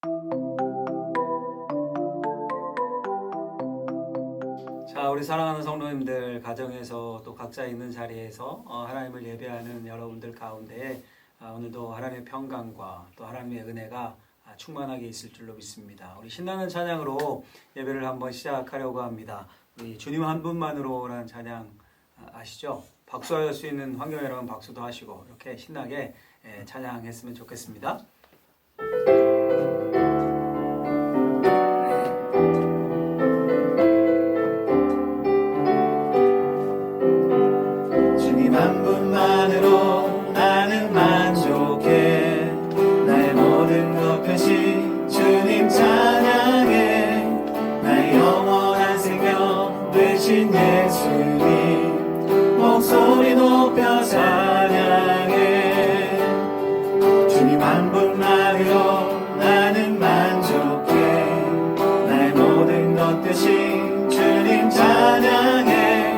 자, 우리 사랑하는 성도님들 가정에서 또 각자 있는 자리에서 하나님을 예배하는 여러분들 가운데 오늘도 하나님의 평강과 또 하나님의 은혜가 충만하게 있을 줄로 믿습니다. 우리 신나는 찬양으로 예배를 한번 시작하려고 합니다. 우리 주님 한 분만으로라는 찬양 아시죠? 박수할 수 있는 환경이라면 박수도 하시고 이렇게 신나게 찬양했으면 좋겠습니다. 주님 한 분만으로 나는 만족해. 나의 모든 것 펴신 주님 찬양해. 나의 영원한 생명 되신 예수님 목소리 높여 찬양해. 주님 한 분만으로 나는 만족해. 나의 모든 것 되신 주님 찬양해.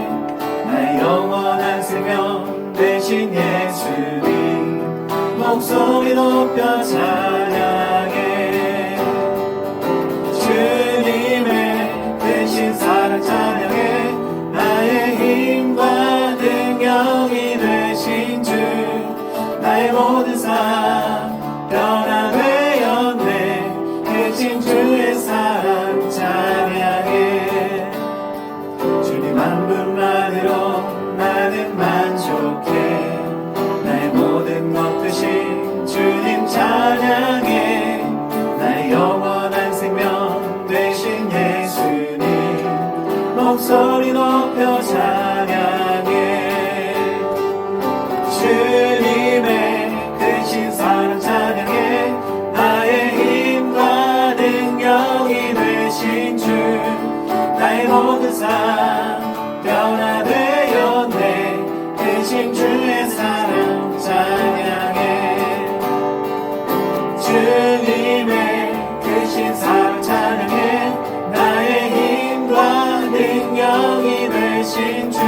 나의 영원한 생명 되신 예수님 목소리 높여 찬양해. 주님의 되신 사랑 찬양해. 나의 힘과 능력이 되신 주 나의 모든 삶 변화되었네. 되신 주의 사랑 찬양해. 주님 한 분만으로 나는 만족해. 나의 모든 것 되신 주님 찬양해. 나의 영원한 생명 되신 예수님 목소리 높여 찬양해. 주님의 되신 사랑 찬양해. 나의 힘과 능력이 되신 주 나의 모든 삶 변화되었네. 되신 주의 사랑 찬양해. 주님의 되신 사랑 찬양해. 나의 힘과 능력이 되신 주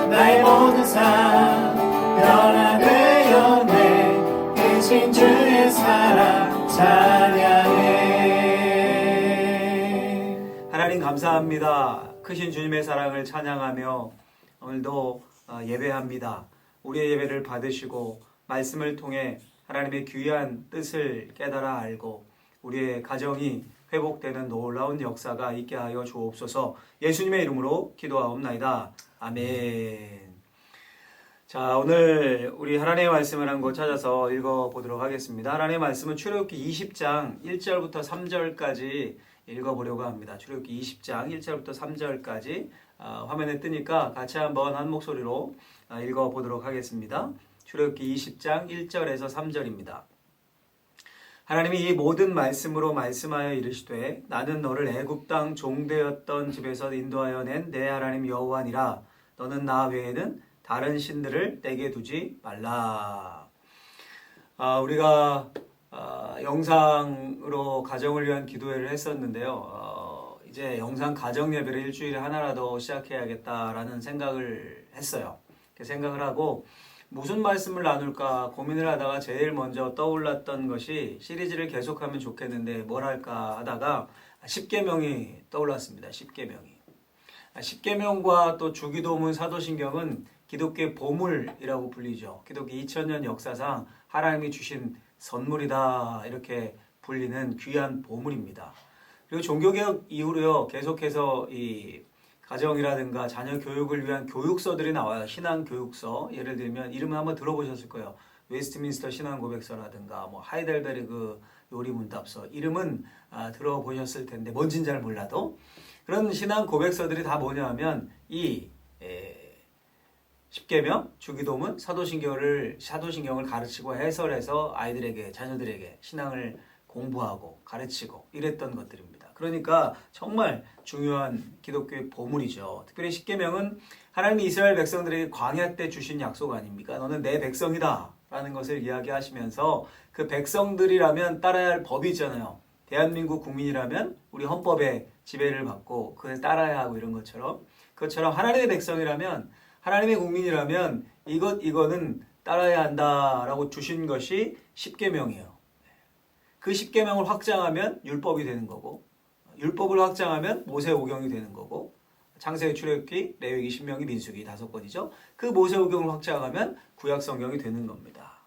나의 모든 삶 변화되었네. 되신 주의 사랑 찬양해. 하나님 감사합니다. 크신 주님의 사랑을 찬양하며 오늘도 예배합니다. 우리의 예배를 받으시고 말씀을 통해 하나님의 귀한 뜻을 깨달아 알고 우리의 가정이 회복되는 놀라운 역사가 있게 하여 주옵소서. 예수님의 이름으로 기도하옵나이다. 아멘. 자, 오늘 우리 하나님의 말씀을 한 곳 찾아서 읽어보도록 하겠습니다. 하나님의 말씀은 출애굽기 20장 1절부터 3절까지 읽어보려고 합니다. 출애굽기 20장 1절부터 3절까지 화면에 뜨니까 같이 한번 한 목소리로 읽어보도록 하겠습니다. 출애굽기 20장 1절에서 3절입니다. 하나님이 이 모든 말씀으로 말씀하여 이르시되 나는 너를 애굽 땅 종되었던 집에서 인도하여 낸 내 하나님 여호와니라. 너는 나 외에는 다른 신들을 떼게 두지 말라. 우리가 영상으로 가정을 위한 기도회를 했었는데요. 이제 영상 가정 예배를 일주일에 하나라도 시작해야겠다라는 생각을 했어요. 생각을 하고 무슨 말씀을 나눌까 고민을 하다가 제일 먼저 떠올랐던 것이 시리즈를 계속하면 좋겠는데 뭘 할까 하다가 십계명이 떠올랐습니다. 십계명과 또 주기도문 사도신경은 기독교의 보물이라고 불리죠. 기독교 2000년 역사상 하나님이 주신 선물이다 이렇게 불리는 귀한 보물입니다. 그리고 종교개혁 이후로요 계속해서 이 가정이라든가 자녀 교육을 위한 교육서들이 나와요. 신앙교육서. 예를 들면 이름은 한번 들어보셨을 거예요. 웨스트민스터 신앙고백서라든가 뭐 하이델베르그 요리문답서. 이름은 들어보셨을 텐데 뭔진 잘 몰라도 그런 신앙고백서들이 다 뭐냐 하면 이 십계명, 주기도문, 사도신경을 가르치고 해설해서 아이들에게 자녀들에게 신앙을 공부하고 가르치고 이랬던 것들입니다. 그러니까 정말 중요한 기독교의 보물이죠. 특별히 십계명은 하나님이 이스라엘 백성들에게 광야 때 주신 약속 아닙니까? 너는 내 백성이다 라는 것을 이야기하시면서 그 백성들이라면 따라야 할 법이 있잖아요. 대한민국 국민이라면 우리 헌법에 지배를 받고 그걸 따라야 하고 이런 것처럼 그것처럼 하나님의 백성이라면 하나님의 국민이라면 이거는 따라야 한다라고 주신 것이 십계명이에요. 그 10계명을 확장하면 율법이 되는 거고, 율법을 확장하면 모세오경이 되는 거고, 창세기, 출애굽기, 레위기, 신명기, 민수기 5권이죠. 그 모세오경을 확장하면 구약성경이 되는 겁니다.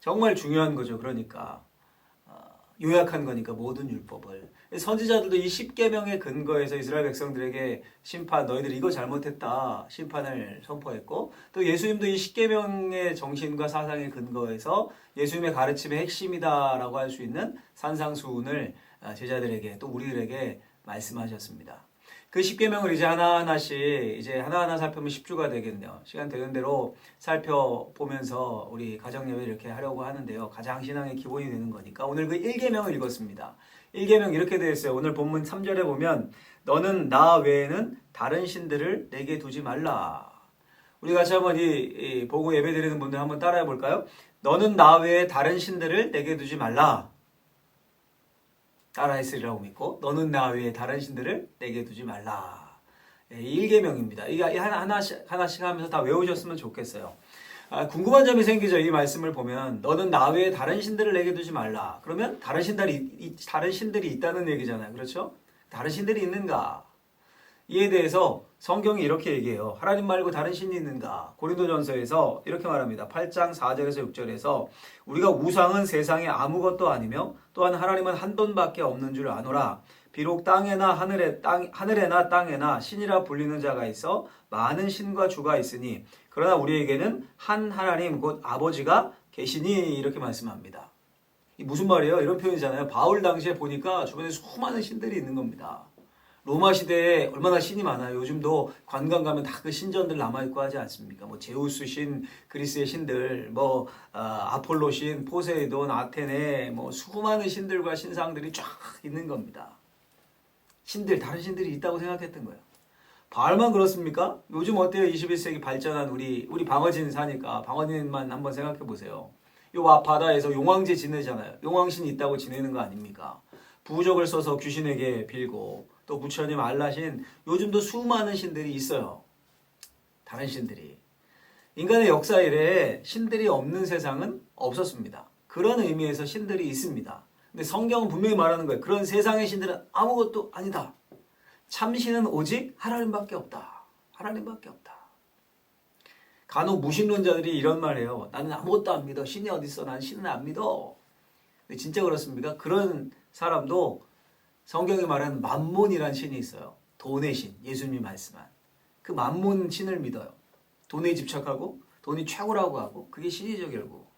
정말 중요한 거죠. 그러니까 요약한 거니까 모든 율법을. 선지자들도 이 10계명의 근거에서 이스라엘 백성들에게 심판, 너희들 이거 잘못했다 심판을 선포했고, 또 예수님도 이 10계명의 정신과 사상의 근거에서 예수님의 가르침의 핵심이다라고 할 수 있는 산상수훈을 제자들에게 또 우리들에게 말씀하셨습니다. 그 10계명을 이제 하나하나 살펴보면 10주가 되겠네요. 시간 되는 대로 살펴보면서 우리 가정예배 이렇게 하려고 하는데요. 가장 신앙의 기본이 되는 거니까 오늘 그 1계명을 읽었습니다. 1계명 이렇게 되어 있어요. 오늘 본문 3절에 보면 너는 나 외에는 다른 신들을 내게 두지 말라. 우리 같이 한번 이 보고 예배 드리는 분들 한번 따라해 볼까요? 너는 나 외에 다른 신들을 내게 두지 말라. 따라했으리라고 믿고 너는 나 외에 다른 신들을 내게 두지 말라. 1계명입니다. 이게 하나씩 하면서 다 외우셨으면 좋겠어요. 궁금한 점이 생기죠. 이 말씀을 보면 너는 나 외에 다른 신들을 내게 두지 말라. 그러면 다른 신들이 있다는 얘기잖아요. 그렇죠? 다른 신들이 있는가? 이에 대해서 성경이 이렇게 얘기해요. 하나님 말고 다른 신이 있는가? 고린도전서에서 이렇게 말합니다. 8장 4절에서 6절에서 우리가 우상은 세상에 아무것도 아니며 또한 하나님은 한 분밖에 없는 줄 아노라. 비록 땅에나 하늘에나 땅에나 신이라 불리는 자가 있어 많은 신과 주가 있으니 그러나 우리에게는 한 하나님 곧 아버지가 계시니 이렇게 말씀합니다. 이 무슨 말이에요? 이런 표현이잖아요. 바울 당시에 보니까 주변에 수많은 신들이 있는 겁니다. 로마 시대에 얼마나 신이 많아요. 요즘도 관광 가면 다 그 신전들 남아있고 하지 않습니까? 뭐 제우스 신, 그리스의 신들, 아폴로 신, 포세이돈, 아테네, 수많은 신들과 신상들이 쫙 있는 겁니다. 다른 신들이 있다고 생각했던 거예요. 바알만 그렇습니까? 요즘 어때요? 21세기 발전한 우리 방어진 사니까 방어진만 한번 생각해 보세요. 요 바다에서 용왕제 지내잖아요. 용왕신이 있다고 지내는 거 아닙니까? 부적을 써서 귀신에게 빌고 또 부처님 알라신 요즘도 수많은 신들이 있어요. 다른 신들이. 인간의 역사 이래에 신들이 없는 세상은 없었습니다. 그런 의미에서 신들이 있습니다. 근데 성경은 분명히 말하는 거예요. 그런 세상의 신들은 아무것도 아니다. 참신은 오직 하나님밖에 없다. 하나님밖에 없다. 간혹 무신론자들이 이런 말해요. 나는 아무것도 안 믿어. 신이 어딨어? 난 신은 안 믿어. 근데 진짜 그렇습니까? 그런 사람도 성경이 말하는 만몬이라는 신이 있어요. 돈의 신, 예수님이 말씀한. 그 만몬 신을 믿어요. 돈에 집착하고 돈이 최고라고 하고 그게 신이죠 결국.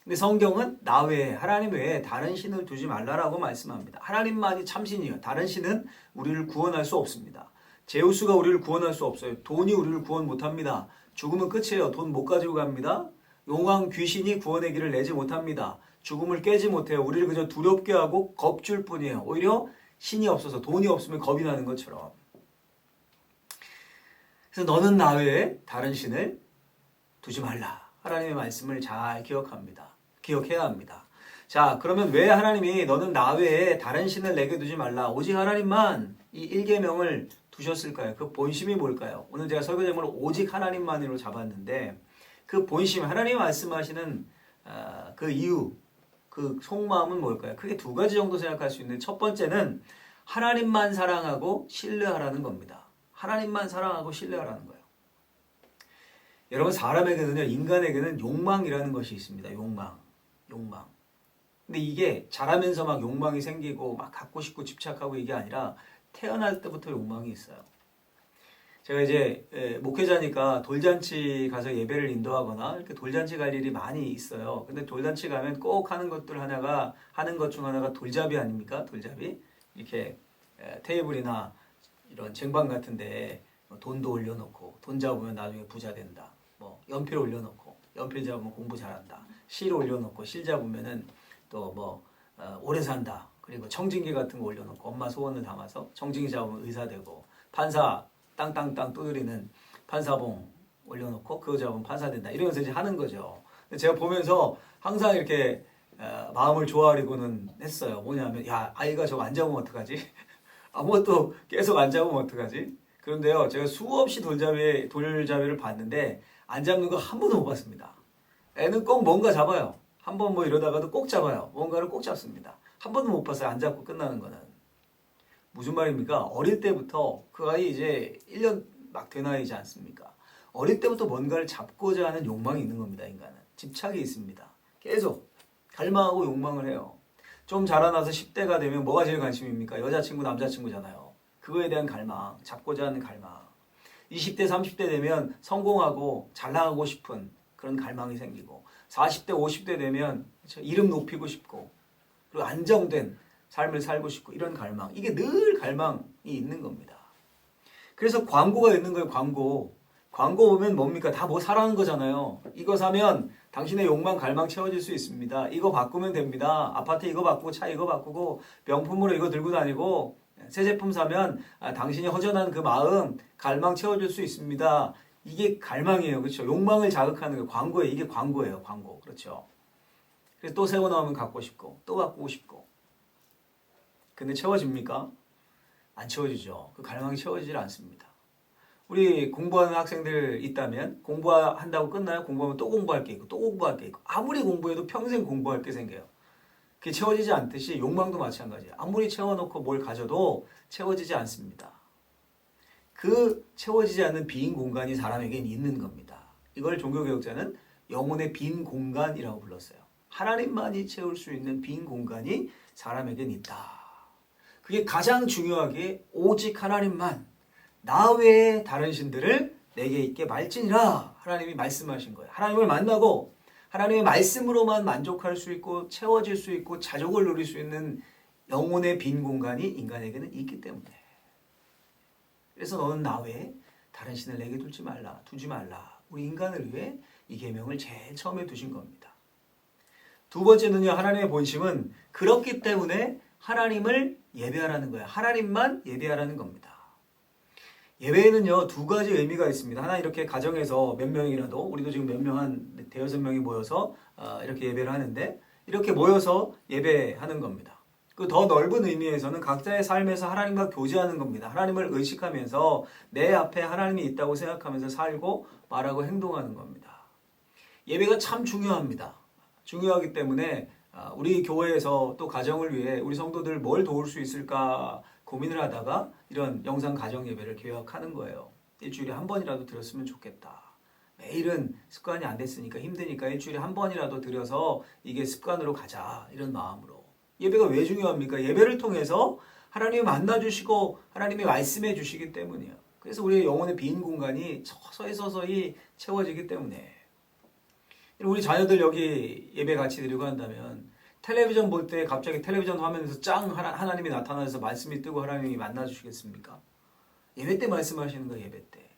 근데 성경은 나 외에 하나님 외에 다른 신을 두지 말라라고 말씀합니다. 하나님만이 참신이에요. 다른 신은 우리를 구원할 수 없습니다. 제우스가 우리를 구원할 수 없어요. 돈이 우리를 구원 못합니다. 죽으면 끝이에요. 돈 못 가지고 갑니다. 용왕 귀신이 구원의 길을 내지 못합니다. 죽음을 깨지 못해요. 우리를 그저 두렵게 하고 겁줄 뿐이에요. 오히려 신이 없어서 돈이 없으면 겁이 나는 것처럼. 그래서 너는 나 외에 다른 신을 두지 말라. 하나님의 말씀을 잘 기억해야 합니다. 자, 그러면 왜 하나님이 너는 나 외에 다른 신을 내게 두지 말라. 오직 하나님만 이 1계명을 두셨을까요? 그 본심이 뭘까요? 오늘 제가 설교 제목을 오직 하나님만으로 잡았는데 그 본심, 하나님이 말씀하시는 그 이유, 그 속마음은 뭘까요? 크게 2가지 정도 생각할 수 있는데 첫 번째는 하나님만 사랑하고 신뢰하라는 겁니다. 하나님만 사랑하고 신뢰하라는 거예요. 여러분 사람에게는요, 인간에게는 욕망이라는 것이 있습니다. 욕망. 근데 이게 자라면서 막 욕망이 생기고 막 갖고 싶고 집착하고 이게 아니라 태어날 때부터 욕망이 있어요. 제가 이제 목회자니까 돌잔치 가서 예배를 인도하거나 이렇게 돌잔치 갈 일이 많이 있어요. 근데 돌잔치 가면 꼭 하는 것 중 하나가 돌잡이 아닙니까? 돌잡이. 이렇게 테이블이나 이런 쟁반 같은데 돈도 올려놓고 돈 잡으면 나중에 부자 된다. 연필 올려놓고 연필 잡으면 공부 잘한다. 실 올려놓고 실 잡으면은 또 오래 산다. 그리고 청진기 같은 거 올려놓고 엄마 소원을 담아서 청진기 잡으면 의사 되고 판사 땅땅땅 두드리는 판사봉 올려놓고 그거 잡으면 판사 된다. 이러면서 이제 하는 거죠. 제가 보면서 항상 이렇게 마음을 조아리고는 했어요. 뭐냐면 야 아이가 저거 안 잡으면 어떡하지? 아무것도 계속 안 잡으면 어떡하지? 그런데요 제가 수없이 돌잡이를 봤는데 안 잡는 거 한 번도 못 봤습니다. 애는 꼭 뭔가 잡아요. 한 번 뭐 이러다가도 꼭 잡아요. 뭔가를 꼭 잡습니다. 한 번도 못 봤어요. 안 잡고 끝나는 거는. 무슨 말입니까? 어릴 때부터 그 아이 이제 1년 막 된 아이지 않습니까? 어릴 때부터 뭔가를 잡고자 하는 욕망이 있는 겁니다. 인간은. 집착이 있습니다. 계속 갈망하고 욕망을 해요. 좀 자라나서 10대가 되면 뭐가 제일 관심입니까? 여자친구, 남자친구잖아요. 그거에 대한 갈망, 잡고자 하는 갈망. 20대, 30대 되면 성공하고 잘 나가고 싶은 그런 갈망이 생기고 40대, 50대 되면 이름 높이고 싶고 그리고 안정된 삶을 살고 싶고 이런 갈망. 이게 늘 갈망이 있는 겁니다. 그래서 광고가 있는 거예요. 광고. 광고 보면 뭡니까? 다 뭐 사라는 거잖아요. 이거 사면 당신의 욕망, 갈망 채워질 수 있습니다. 이거 바꾸면 됩니다. 아파트 이거 바꾸고 차 이거 바꾸고 명품으로 이거 들고 다니고 새 제품 사면 당신이 허전한 그 마음, 갈망 채워줄 수 있습니다. 이게 갈망이에요. 그렇죠? 욕망을 자극하는 거 광고예요. 이게 광고예요. 광고. 그렇죠? 그래서 또 새거 나오면 갖고 싶고 또 바꾸고 싶고 근데 채워집니까? 안 채워지죠. 그 갈망이 채워지질 않습니다. 우리 공부하는 학생들 있다면 공부한다고 끝나요? 공부하면 또 공부할 게 있고 또 공부할 게 있고 아무리 공부해도 평생 공부할 게 생겨요. 그게 채워지지 않듯이 욕망도 마찬가지예요. 아무리 채워놓고 뭘 가져도 채워지지 않습니다. 그 채워지지 않는 빈 공간이 사람에겐 있는 겁니다. 이걸 종교개혁자는 영혼의 빈 공간이라고 불렀어요. 하나님만이 채울 수 있는 빈 공간이 사람에겐 있다. 그게 가장 중요하게 오직 하나님만 나 외에 다른 신들을 내게 있게 말지니라 하나님이 말씀하신 거예요. 하나님을 만나고 하나님의 말씀으로만 만족할 수 있고 채워질 수 있고 자족을 누릴 수 있는 영혼의 빈 공간이 인간에게는 있기 때문에 그래서 너는 나 외에 다른 신을 내게 두지 말라. 우리 인간을 위해 이 계명을 제일 처음에 두신 겁니다. 두 번째는요. 하나님의 본심은 그렇기 때문에 하나님을 예배하라는 거예요. 하나님만 예배하라는 겁니다. 예배에는요. 두 가지 의미가 있습니다. 하나 이렇게 가정에서 몇 명이라도 우리도 지금 몇 명 한 대여섯 명이 모여서 이렇게 예배를 하는데 이렇게 모여서 예배하는 겁니다. 그 더 넓은 의미에서는 각자의 삶에서 하나님과 교제하는 겁니다. 하나님을 의식하면서 내 앞에 하나님이 있다고 생각하면서 살고 말하고 행동하는 겁니다. 예배가 참 중요합니다. 중요하기 때문에 우리 교회에서 또 가정을 위해 우리 성도들 뭘 도울 수 있을까 고민을 하다가 이런 영상 가정 예배를 계획하는 거예요. 일주일에 한 번이라도 드렸으면 좋겠다. 매일은 습관이 안 됐으니까 힘드니까 일주일에 한 번이라도 드려서 이게 습관으로 가자 이런 마음으로. 예배가 왜 중요합니까? 예배를 통해서 하나님이 만나주시고 하나님이 말씀해 주시기 때문이에요. 그래서 우리의 영혼의 빈 공간이 서서히 채워지기 때문에 우리 자녀들 여기 예배 같이 드리고 한다면 텔레비전 볼 때 갑자기 텔레비전 화면에서 하나님이 나타나서 말씀이 뜨고 하나님이 만나주시겠습니까? 예배 때 말씀하시는 거예요. 예배 때.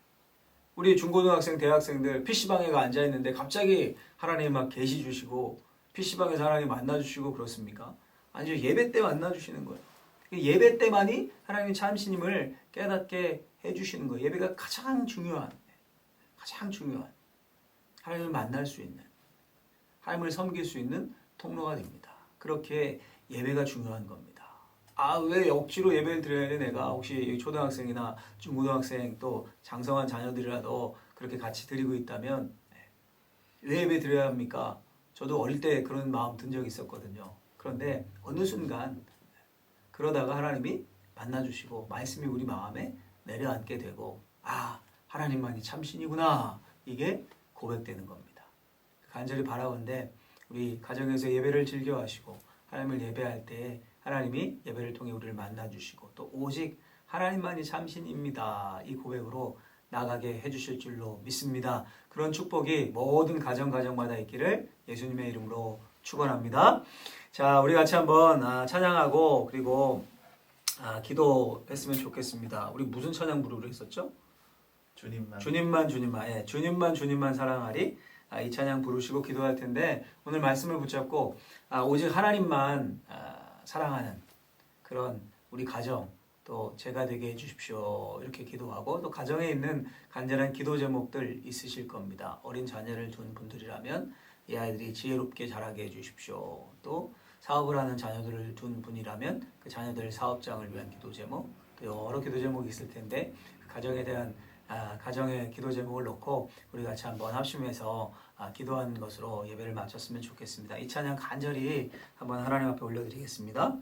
우리 중고등학생, 대학생들 PC방에 앉아있는데 갑자기 하나님 막 계시 주시고 PC방에서 하나님 만나주시고 그렇습니까? 아니죠. 예배 때 만나주시는 거예요. 예배 때만이 하나님의 참신임을 깨닫게 해주시는 거예요. 예배가 가장 중요한 하나님을 만날 수 있는 하나님을 섬길 수 있는 통로가 됩니다. 그렇게 예배가 중요한 겁니다. 왜 억지로 예배를 드려야 돼? 내가 혹시 초등학생이나 중고등학생 또 장성한 자녀들이라도 그렇게 같이 드리고 있다면 왜 예배 드려야 합니까? 저도 어릴 때 그런 마음 든 적이 있었거든요. 그런데 어느 순간 그러다가 하나님이 만나주시고 말씀이 우리 마음에 내려앉게 되고 하나님만이 참신이구나 이게 고백되는 겁니다. 간절히 바라건대 우리 가정에서 예배를 즐겨하시고 하나님을 예배할 때 하나님이 예배를 통해 우리를 만나주시고 또 오직 하나님만이 참신입니다. 이 고백으로 나가게 해주실 줄로 믿습니다. 그런 축복이 모든 가정마다 있기를 예수님의 이름으로 축원합니다. 자, 우리 같이 한번 찬양하고 그리고 기도했으면 좋겠습니다. 우리 무슨 찬양 부르기로 했었죠? 주님만 사랑하리. 이 찬양 부르시고 기도할 텐데 오늘 말씀을 붙잡고 오직 하나님만 사랑하는 그런 우리 가정 또 제가 되게 해주십시오 이렇게 기도하고 또 가정에 있는 간절한 기도 제목들 있으실 겁니다. 어린 자녀를 둔 분들이라면 이 아이들이 지혜롭게 자라게 해주십시오. 또 사업을 하는 자녀들을 둔 분이라면 그 자녀들 사업장을 위한 기도 제목 또 여러 기도 제목이 있을 텐데 그 가정에 대한 가정의 기도 제목을 놓고 우리 같이 한번 합심해서 기도하는 것으로 예배를 마쳤으면 좋겠습니다. 이 찬양 간절히 한번 하나님 앞에 올려드리겠습니다.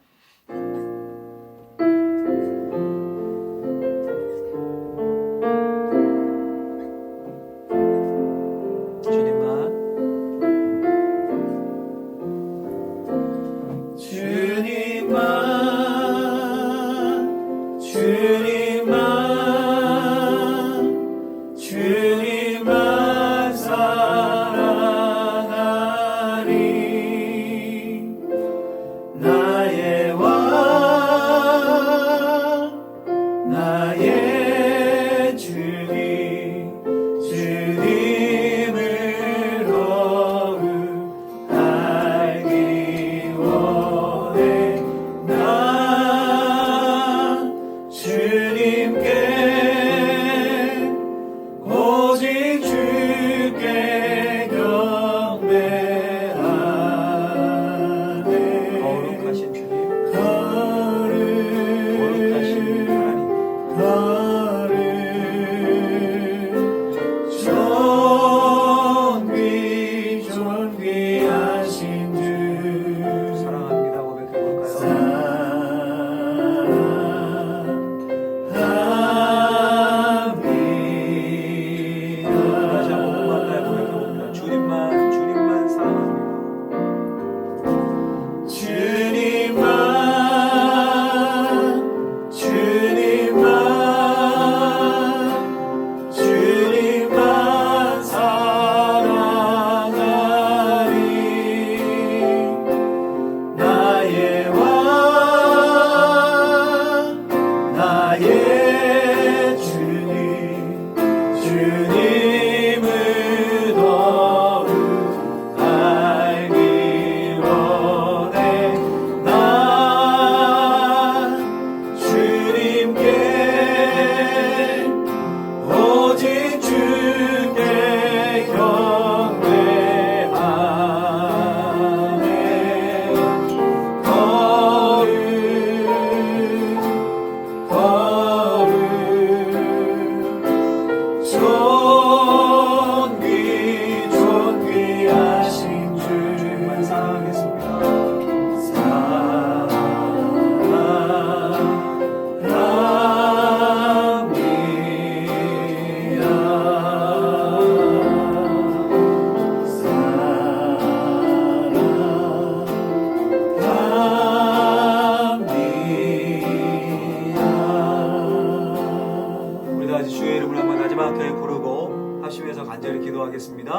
기도하겠습니다.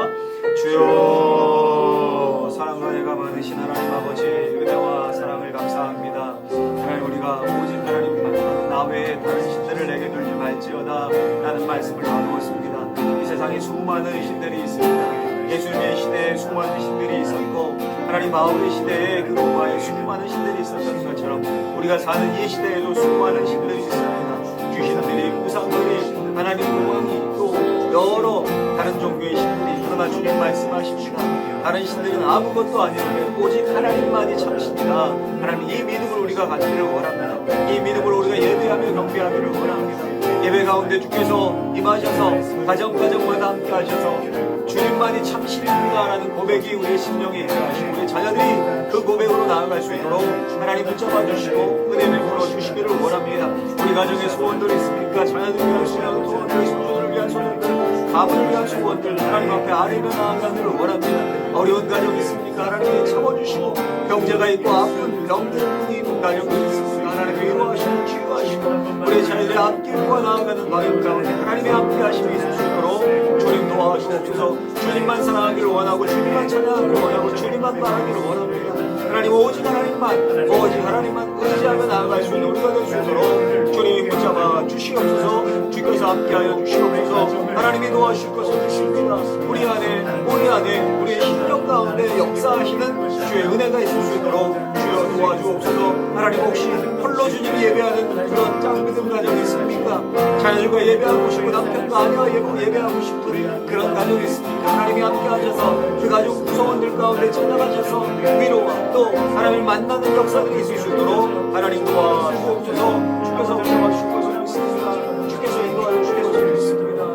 주여, 사랑과 애가 많으신 하나님 아버지, 은혜와 사랑을 감사합니다. 하나님, 우리가 오직 하나님만 나 외에 다른 신들을 내게 들지 말지어다 라는 말씀을 나누었습니다. 이 세상에 수많은 신들이 있습니다. 예수님의 시대에 수많은 신들이 있었고, 하나님 바울의 시대에 그 로마에 수많은 신들이 있었던 것처럼 우리가 사는 이 시대에도 수많은 신들이 있습니다. 귀신들이, 우상들이, 하나님 공항이, 또 여러 다른 종교의 신들이. 그러나 주님 말씀하십니다. 다른 신들은 아무것도 아니라면 오직 하나님만이 참신이다. 하나님, 이 믿음을 우리가 갖기를 원합니다. 이 믿음을 우리가 예배하며 경배하기를 원합니다. 예배 가운데 주께서 임하셔서 가정마다 함께 하셔서 주님만이 참신입니다라는 고백이 우리의 심령에 임하시고 우리 자녀들이 그 고백으로 나아갈 수 있도록 하나님 붙잡아 주시고 은혜를 풀어주시기를 원합니다. 우리 가정에 소원들 있습니까? 자녀들을 위한 소원들, 손주들을 위한 소원들, 가문을 위한 소원들, 하나님 앞에 아뢰며 나아가기를 원합니다. 어려운 가정 있습니까? 하나님이 참아주시고 병자가 있고 아픈 병들이 있는 가정들 있습니까? 하나님 위로하시고 치유하시고 우리 자녀들의 앞길과 나아가는 마음 가운데 하나님의 함께 하심이 있을 수 있도록 주님 도와주옵소서. 주님만 사랑하기를 원하고 주님만 찬양하기를 원하고 주님만 바라기를 원합니다. 하나님, 오직 하나님만 의지하며 나아갈 수 있는 우리가 될 수 있도록 주님이 붙잡아 주시옵소서. 주께서 함께하여 주시옵소서. 하나님이 도와주실 것을 주십니다. 우리 안에 우리의 심령 가운데 역사하시는 주의 은혜가 있을 수 있도록 주여 도와주옵소서. 하나님, 혹시 홀로 주님이 예배하는 그런 짱믿음 가정이 있습니까? 자녀들과 예배하고 싶고 남편과 아내와 예배하고 싶은 그런 가정이 있습니까? 하나님이 함께 하셔서 그 가족 구성원들 가운데 찾아가셔서 위로와 또 하나님을 만나는 역사들이 있을 수 있도록 하나님 도와주옵소서. 주께서 붙잡아 주실 것을 믿습니다. 주께서 인도하여 주실 것을 믿습니다.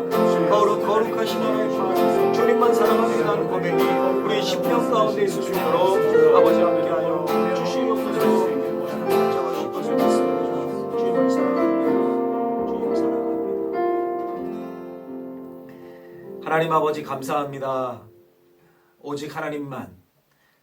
있을 수 있도록 아버지 함께하여 주시옵소서. 잡아주실 것을 믿습니다. 주님을 사랑합니다. 주님을 사랑합니다. 하나님 아버지 감사합니다. 오직 하나님만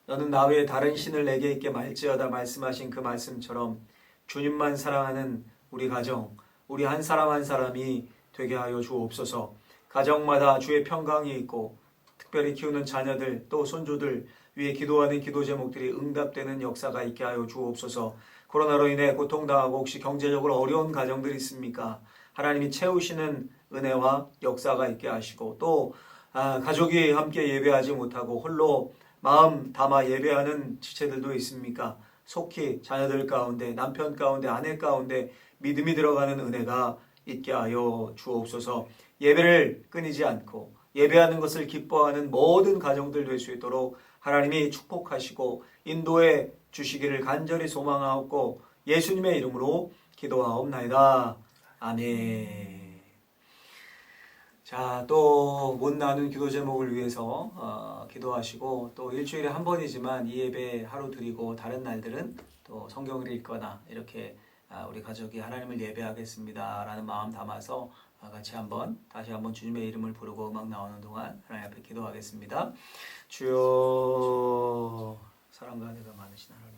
너는 나 외에 다른 신을 내게 있게 말지어다 말씀하신 그 말씀처럼 주님만 사랑하는 우리 가정, 우리 한 사람 한 사람이 되게 하여 주옵소서. 가정마다 주의 평강이 있고 특별히 키우는 자녀들 또 손주들 위해 기도하는 기도 제목들이 응답되는 역사가 있게 하여 주옵소서. 코로나로 인해 고통당하고 혹시 경제적으로 어려운 가정들이 있습니까? 하나님이 채우시는 은혜와 역사가 있게 하시고 또 가족이 함께 예배하지 못하고 홀로 마음 담아 예배하는 지체들도 있습니까? 속히 자녀들 가운데 남편 가운데 아내 가운데 믿음이 들어가는 은혜가 있게 하여 주옵소서. 예배를 끊이지 않고 예배하는 것을 기뻐하는 모든 가정들 될 수 있도록 하나님이 축복하시고 인도해 주시기를 간절히 소망하옵고 예수님의 이름으로 기도하옵나이다. 아멘. 자, 또 못 나눈 기도 제목을 위해서 기도하시고 또 일주일에 한 번이지만 이 예배 하루 드리고 다른 날들은 또 성경을 읽거나 이렇게 우리 가족이 하나님을 예배하겠습니다 라는 마음 담아서 같이 다시 한번 주님의 이름을 부르고 음악 나오는 동안 하나님 앞에 기도하겠습니다. 주여, 사랑과 은혜가 많으신 하나님